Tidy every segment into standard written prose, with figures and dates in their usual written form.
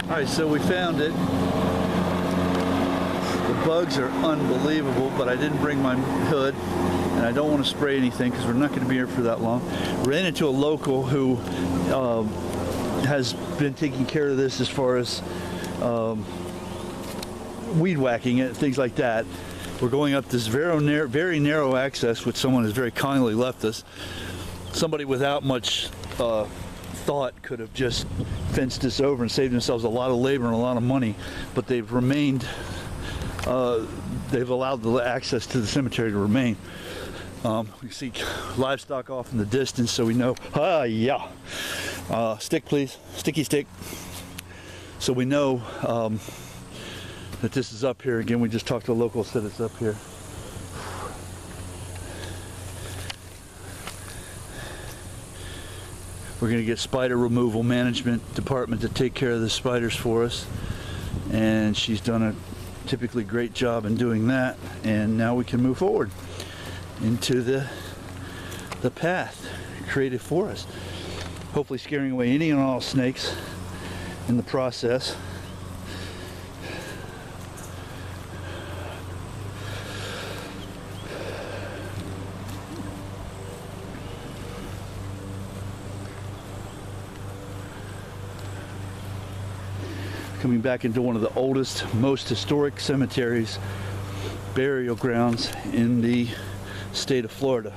All right, so we found it. The bugs are unbelievable, but I didn't bring my hood, and I don't want to spray anything because we're not going to be here for that long. Ran into a local who has been taking care of this as far as weed whacking it, things like that. We're going up this very narrow access, which someone has very kindly left us. Somebody without much thought could have just fenced this over and saved themselves a lot of labor and a lot of money, but they've remained, they've allowed the access to the cemetery to remain. We see livestock off in the distance, so we know, stick please, sticky stick. So we know that this is up here. Again, we just talked to a local, said it's up here. We're going to get spider removal management department to take care of the spiders for us, and she's done a typically great job in doing that. And now we can move forward into the path created for us, hopefully scaring away any and all snakes in the process. Coming back into one of the oldest, most historic cemeteries, burial grounds in the state of Florida.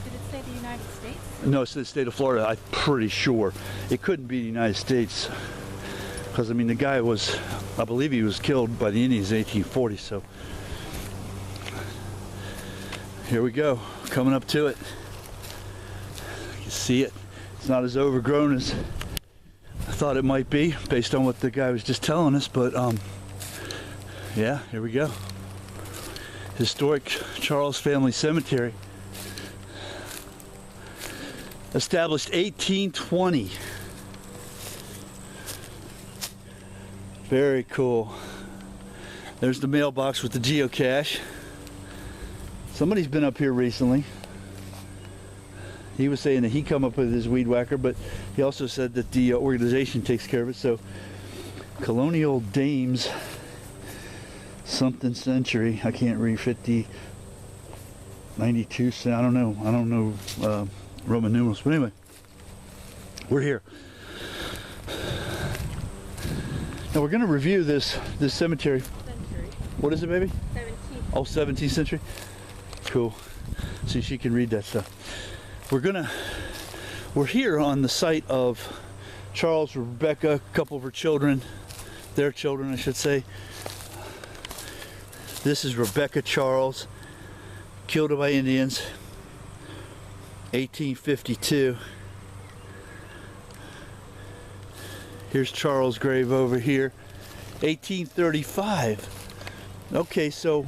Did it say the United States? No, it's the state of Florida, I'm pretty sure. It couldn't be the United States, because I mean the guy was, I believe he was killed by the Indians in 1840, so. Here we go, coming up to it. You can see it. It's not as overgrown as I thought it might be based on what the guy was just telling us, but yeah, here we go. Historic Charles Family Cemetery. Established 1820. Very cool. There's the mailbox with the geocache. Somebody's been up here recently. He was saying that he come up with his weed whacker, but he also said that the organization takes care of it. So, Colonial Dames, something century. I can't read 50, 92. I don't know Roman numerals. But anyway, we're here. Now we're going to review this cemetery. Century. What is it, baby? 17th. Oh, 17th century. Cool. See, she can read that stuff. We're here on the site of Charles, Rebecca, a couple of her children, their children I should say. This is Rebecca Charles, killed by Indians, 1852. Here's Charles' grave over here, 1835. Okay, so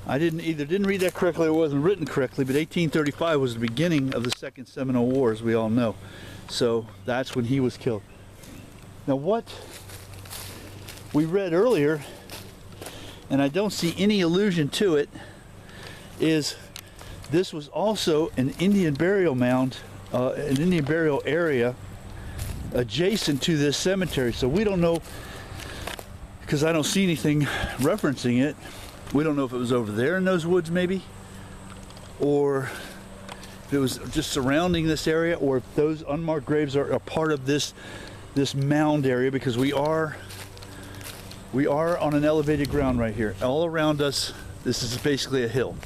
I didn't read that correctly or it wasn't written correctly, but 1835 was the beginning of the Second Seminole War, as we all know. So that's when he was killed. Now what we read earlier, and I don't see any allusion to it, is this was also an Indian burial mound, an Indian burial area adjacent to this cemetery. So we don't know, because I don't see anything referencing it. We don't know if it was over there in those woods maybe, or if it was just surrounding this area, or if those unmarked graves are a part of this mound area, because we are on an elevated ground right here. All around us, this is basically a hill.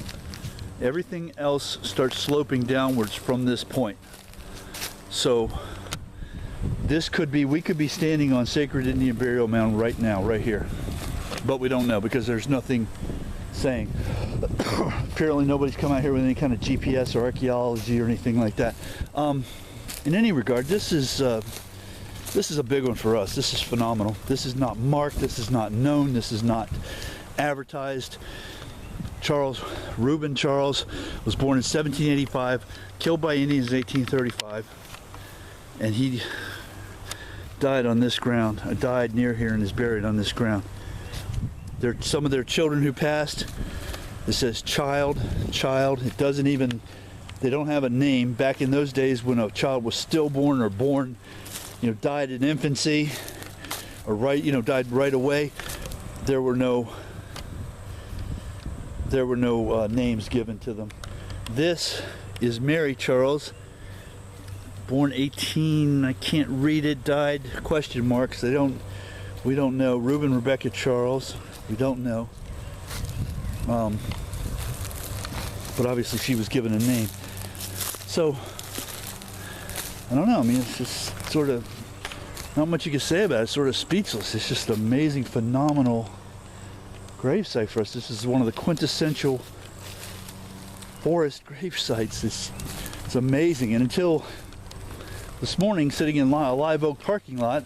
Everything else starts sloping downwards from this point. So this could be, we could be standing on sacred Indian burial mound right now, right here. But we don't know because there's nothing saying. Apparently nobody's come out here with any kind of GPS or archaeology or anything like that. In any regard, this is a big one for us. This is phenomenal. This is not marked, this is not known, this is not advertised. Ruben Charles was born in 1785, killed by Indians in 1835, and he died on this ground. Died near here and is buried on this ground. Some of their children who passed, it says child. It doesn't even They don't have a name. Back in those days when a child was stillborn or born, died in infancy, or died right away, there were no names given to them. This is Mary Charles, born 18, I can't read it, died, question marks, we don't know. Ruben Rebecca Charles, we don't know. But obviously she was given a name. So, I don't know, I mean, it's just sort of, not much you can say about it, it's sort of speechless. It's just an amazing, phenomenal gravesite for us. This is one of the quintessential forest grave sites. It's amazing. And until this morning, sitting in a Live Oak parking lot,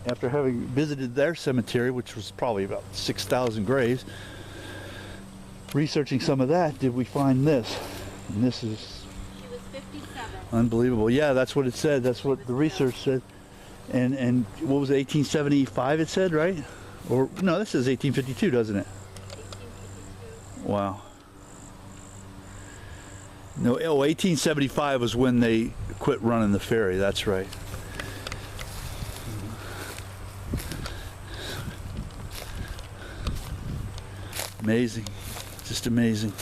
after having visited their cemetery, which was probably about 6,000 graves, researching some of that, did we find this. And this is She was 57. unbelievable. Yeah, that's what it said. That's what the research said. And what was it, 1875 it said, right? Or no, this says 1852, doesn't it? 1852. Wow. No, 1875 was when they quit running the ferry. That's right. Amazing. Just amazing.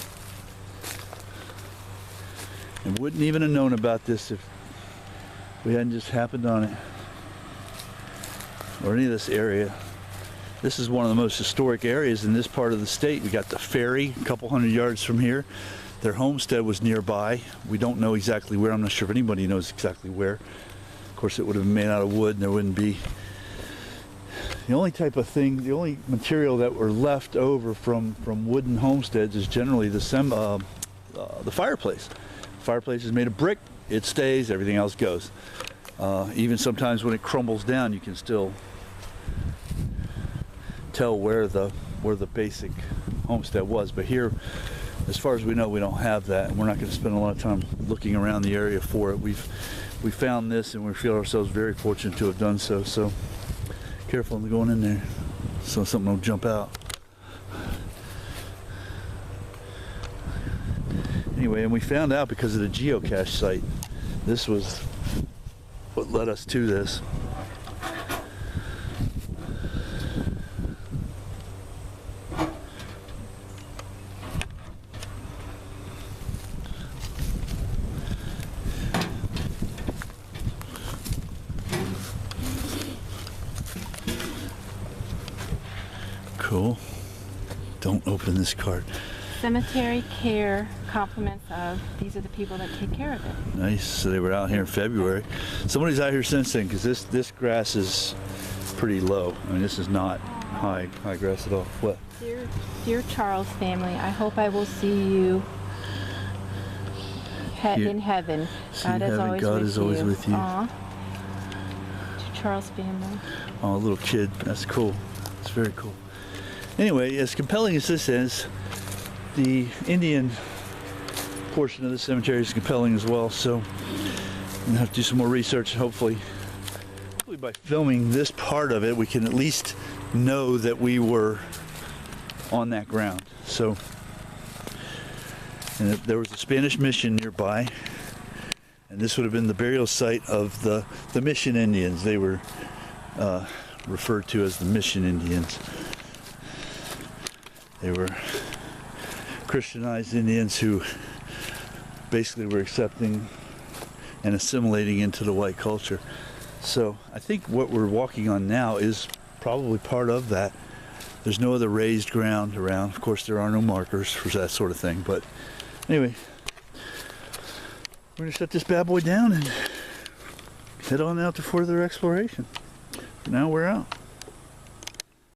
And wouldn't even have known about this if we hadn't just happened on it. Or any of this area. This is one of the most historic areas in this part of the state. We got the ferry a couple hundred yards from here. Their homestead was nearby. We don't know exactly where. I'm not sure if anybody knows exactly where. Of course, it would have been made out of wood and there wouldn't be. The only type of thing, the only material that were left over from wooden homesteads is generally the fireplace. The fireplace is made of brick. It stays, everything else goes. Even sometimes when it crumbles down, you can still tell where the basic homestead was. But here, as far as we know, we don't have that, and we're not going to spend a lot of time looking around the area for it. We found this, and we feel ourselves very fortunate to have done so. So careful going in there, so something will jump out. Anyway, and we found out because of the geocache site. This was what led us to this. Cool. Don't open this card. Cemetery care, compliments of, these are the people that take care of it. Nice. So they were out here in February. Somebody's out here since then, because this grass is pretty low. I mean, this is not high grass at all. What? Dear Charles family, I hope I will see you in heaven. God is always with you. Aww. To Charles family. Oh, a little kid. That's cool. It's very cool. Anyway, as compelling as this is, the Indian portion of the cemetery is compelling as well. So I'm gonna have to do some more research. Hopefully by filming this part of it, we can at least know that we were on that ground. So, and there was a Spanish mission nearby, and this would have been the burial site of the Mission Indians. They were referred to as the Mission Indians. They were Christianized Indians who basically were accepting and assimilating into the white culture. So I think what we're walking on now is probably part of that. There's no other raised ground around. Of course, there are no markers for that sort of thing. But anyway, we're going to shut this bad boy down and head on out to further exploration. For now, we're out.